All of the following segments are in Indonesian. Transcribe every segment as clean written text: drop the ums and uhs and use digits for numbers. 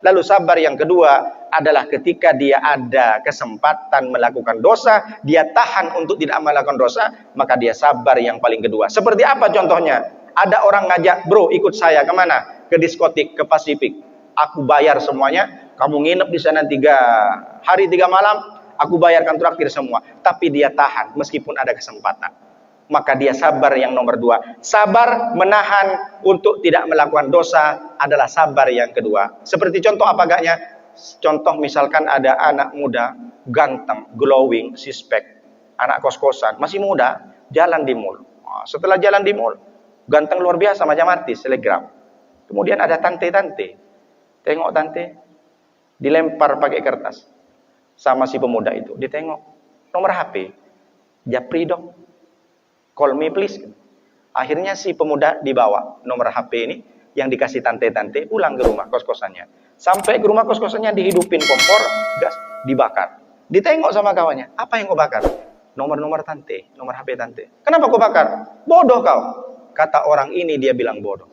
Lalu sabar yang kedua adalah ketika dia ada kesempatan melakukan dosa, dia tahan untuk tidak melakukan dosa, maka dia sabar yang paling kedua. Seperti apa contohnya? Ada orang ngajak, bro ikut saya kemana? Ke diskotik, ke Pasifik. Aku bayar semuanya, kamu nginep di sana 3 hari 3 malam, aku bayarkan traktir semua. Tapi dia tahan meskipun ada kesempatan. Maka dia sabar yang nomor 2. Sabar menahan untuk tidak melakukan dosa adalah sabar yang kedua. Seperti contoh apa agaknya? Contoh misalkan ada anak muda, ganteng, glowing, sispek, anak kos-kosan, masih muda, jalan di mall. Setelah jalan di mall, ganteng luar biasa macam artis, selegram. Kemudian ada tante-tante. Tengok tante, dilempar pakai kertas sama si pemuda itu. Ditengok, nomor HP, japri dong. Call me please. Akhirnya si pemuda dibawa nomor HP ini yang dikasih tante-tante pulang ke rumah kos-kosannya. Sampai ke rumah kos-kosannya dihidupin kompor, gas, dibakar. Ditengok sama kawannya, apa yang kau bakar? Nomor-nomor tante, nomor HP tante. Kenapa kau bakar? Bodoh kau. Kata orang ini dia bilang bodoh.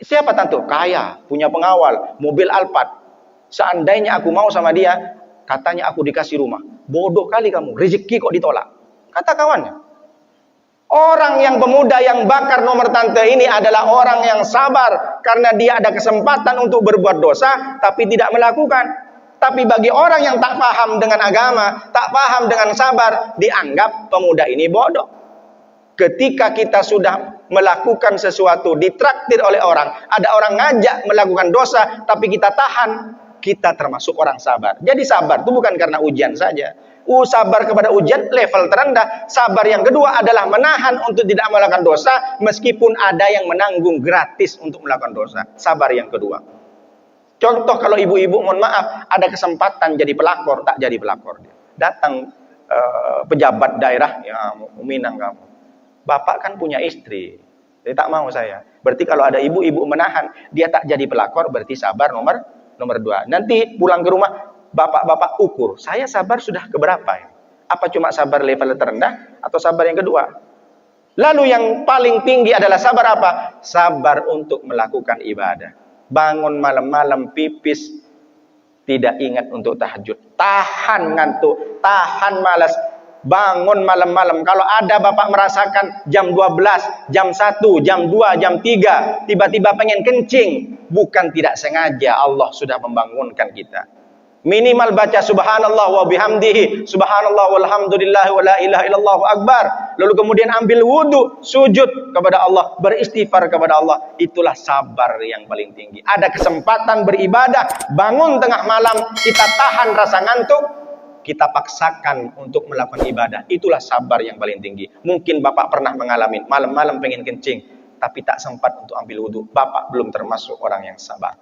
Siapa tante? Kaya, punya pengawal, mobil Alphard. Seandainya aku mau sama dia, katanya aku dikasih rumah. Bodoh kali kamu, rezeki kok ditolak. Kata kawannya. Orang yang pemuda yang bakar nomor tante ini adalah orang yang sabar karena dia ada kesempatan untuk berbuat dosa tapi tidak melakukan. Tapi bagi orang yang tak paham dengan agama, tak paham dengan sabar, dianggap pemuda ini bodoh. Ketika kita sudah melakukan sesuatu ditraktir oleh orang, ada orang ngajak melakukan dosa tapi kita tahan, kita termasuk orang sabar. Jadi sabar itu bukan karena ujian saja. Sabar kepada ujian level terendah. Sabar yang kedua adalah menahan untuk tidak melakukan dosa meskipun ada yang menanggung gratis untuk melakukan dosa. Sabar yang kedua. Contoh kalau ibu-ibu mohon maaf ada kesempatan jadi pelakor, tak jadi pelakor. Datang pejabat daerah, ya Minang kamu. Bapak kan punya istri. Jadi tak mau saya. Berarti kalau ada ibu-ibu menahan, dia tak jadi pelakor, berarti sabar nomor 2. Nanti pulang ke rumah, bapak-bapak ukur, saya sabar sudah keberapa ya? Apa cuma sabar level terendah atau sabar yang kedua? Lalu yang paling tinggi adalah sabar apa? Sabar untuk melakukan ibadah. Bangun malam-malam pipis, tidak ingat untuk tahajud. Tahan ngantuk, tahan malas. Bangun malam-malam. Kalau ada bapak merasakan jam 12, jam 1, jam 2, jam 3, tiba-tiba pengen kencing. Bukan tidak sengaja, Allah sudah membangunkan kita. Minimal baca subhanallah wa bihamdihi, subhanallah walhamdulillah wa la ilaha illallah akbar. Lalu kemudian ambil wudu, sujud kepada Allah, beristighfar kepada Allah. Itulah sabar yang paling tinggi. Ada kesempatan beribadah, bangun tengah malam, kita tahan rasa ngantuk, kita paksakan untuk melakukan ibadah. Itulah sabar yang paling tinggi. Mungkin bapak pernah mengalami malam-malam pengen kencing, tapi tak sempat untuk ambil wudu. Bapak belum termasuk orang yang sabar.